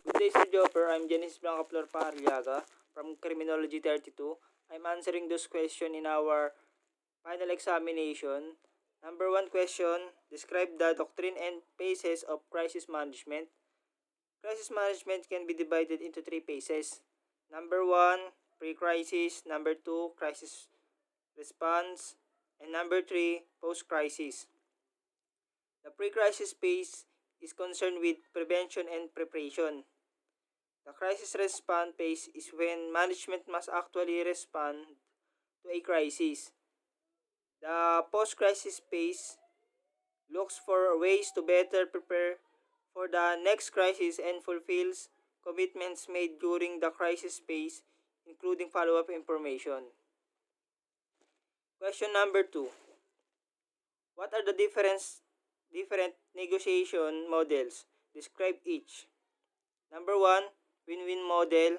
Good day, Sir Jopper. I'm Janice Blanca Flor Parliaga from Criminology 32. I'm answering those questions in our final examination. Number one question, describe the doctrine and phases of crisis management. Crisis management can be divided into three phases. Number one, pre-crisis. Number two, crisis response. And number three, post-crisis. The pre-crisis phase is concerned with prevention and preparation. The crisis response phase is when management must actually respond to a crisis. The post-crisis phase looks for ways to better prepare for the next crisis and fulfills commitments made during the crisis phase, including follow-up information. Question number 2. What are the different negotiation models? Describe each. Number 1, win-win model.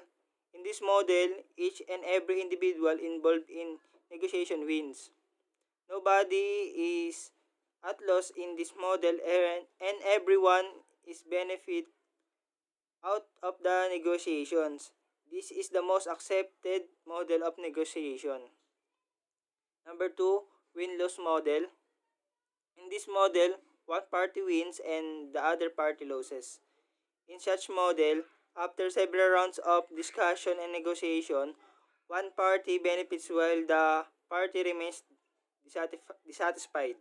In this model, each and every individual involved in negotiation wins. Nobody is at loss in this model and everyone is benefit out of the negotiations. This is the most accepted model of negotiation. Number 2, win-lose model. In this model, one party wins and the other party loses. In such model, after several rounds of discussion and negotiation, one party benefits while the party remains dissatisfied.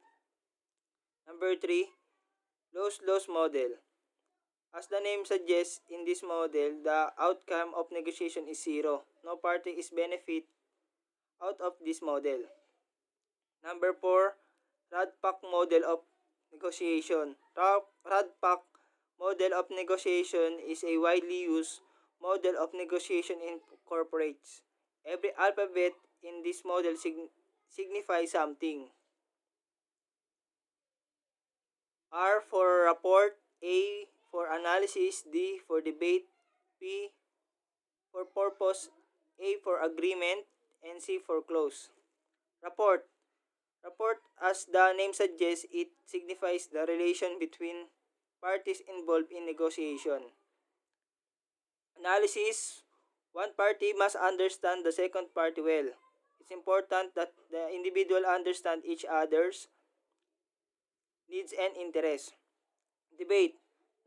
Number 3, lose-lose model. As the name suggests, in this model, the outcome of negotiation is zero. No party is benefit out of this model. Number 4, Radpack model of negotiation. Radpack model of negotiation is a widely used model of negotiation in corporates. Every alphabet in this model signifies something. R for report, A for analysis, D for debate, P for purpose, A for agreement, and C for close. Report. Report, as the name suggests, it signifies the relation between parties involved in negotiation. Analysis. One party must understand the second party well. It's important that the individual understand each other's needs and interests. Debate.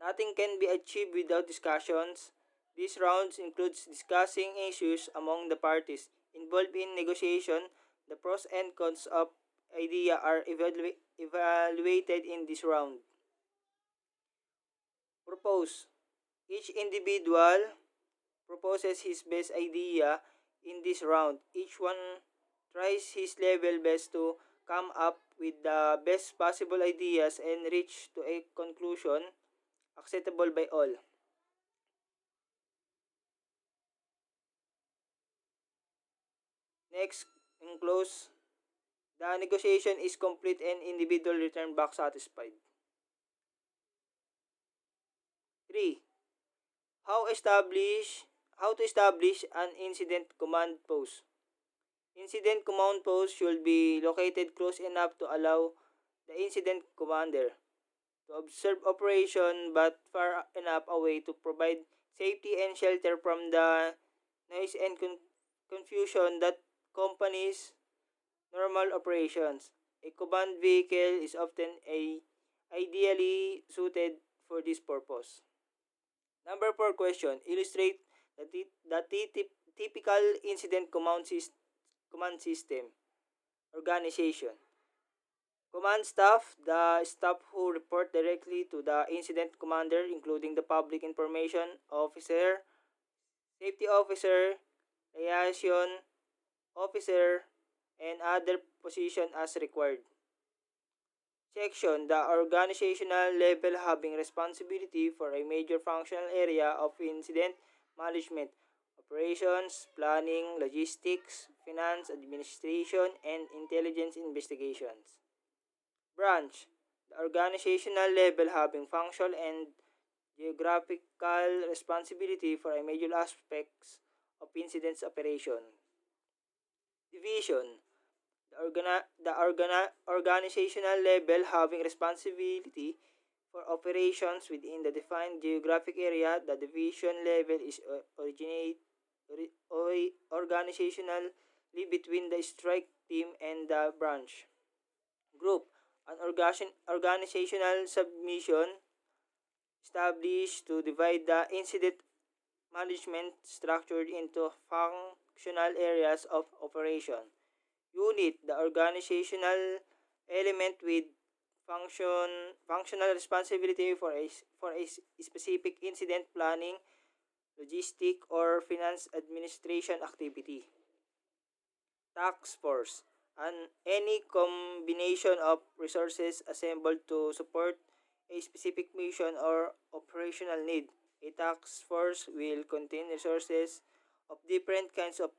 Nothing can be achieved without discussions. These rounds includes discussing issues among the parties involved in negotiation. The pros and cons of idea are evaluated in this round. Propose. Each individual proposes his best idea in this round. Each one tries his level best to come up with the best possible ideas and reach to a conclusion acceptable by all. Next, in close, the negotiation is complete and individual return back satisfied. 3. How to establish an incident command post. Incident command post should be located close enough to allow the incident commander to observe operation but far enough away to provide safety and shelter from the noise and confusion that accompanies normal operations. A command vehicle is often ideally suited for this purpose. Number 4 question. Illustrate the typical incident command system organization. Command staff, the staff who report directly to the incident commander, including the public information officer, safety officer, liaison officer, and other position as required. Section, the organizational level having responsibility for a major functional area of incident management, operations, planning, logistics, finance, administration, and intelligence investigations. Branch, the organizational level having functional and geographical responsibility for a major aspects of incidents operation. Division, the organizational level having responsibility For operations within the defined geographic area, the division level is organizationally between the strike team and the branch group. An organizational submission established to divide the incident management structured into functional areas of operation. Unit, the organizational element with functional responsibility for a specific incident planning, logistic, or finance administration activity. Task force, and any combination of resources assembled to support a specific mission or operational need. A task force will contain resources of different kinds of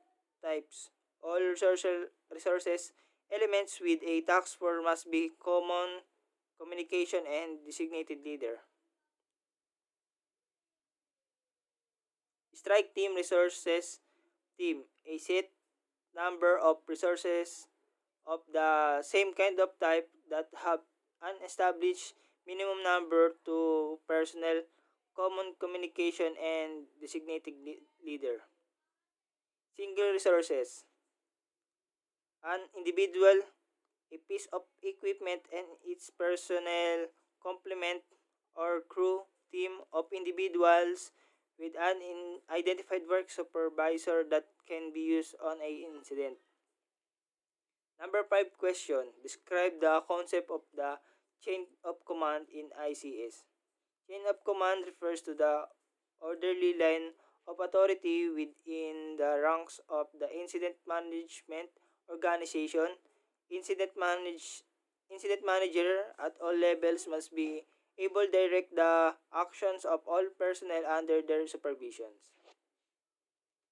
types. All resources elements with a task force must be common communication and designated leader. Strike team resources team, a set number of resources of the same kind of type that have an established minimum number to personnel, common communication, and designated leader. Single resources, an individual, a piece of equipment, and its personnel complement or crew team of individuals with an identified work supervisor that can be used on a incident. Number 5 question. Describe the concept of the chain of command in ICS. Chain of command refers to the orderly line of authority within the ranks of the incident management organization. Incident manage Incident manager at all levels must be able to direct the actions of all personnel under their supervisions.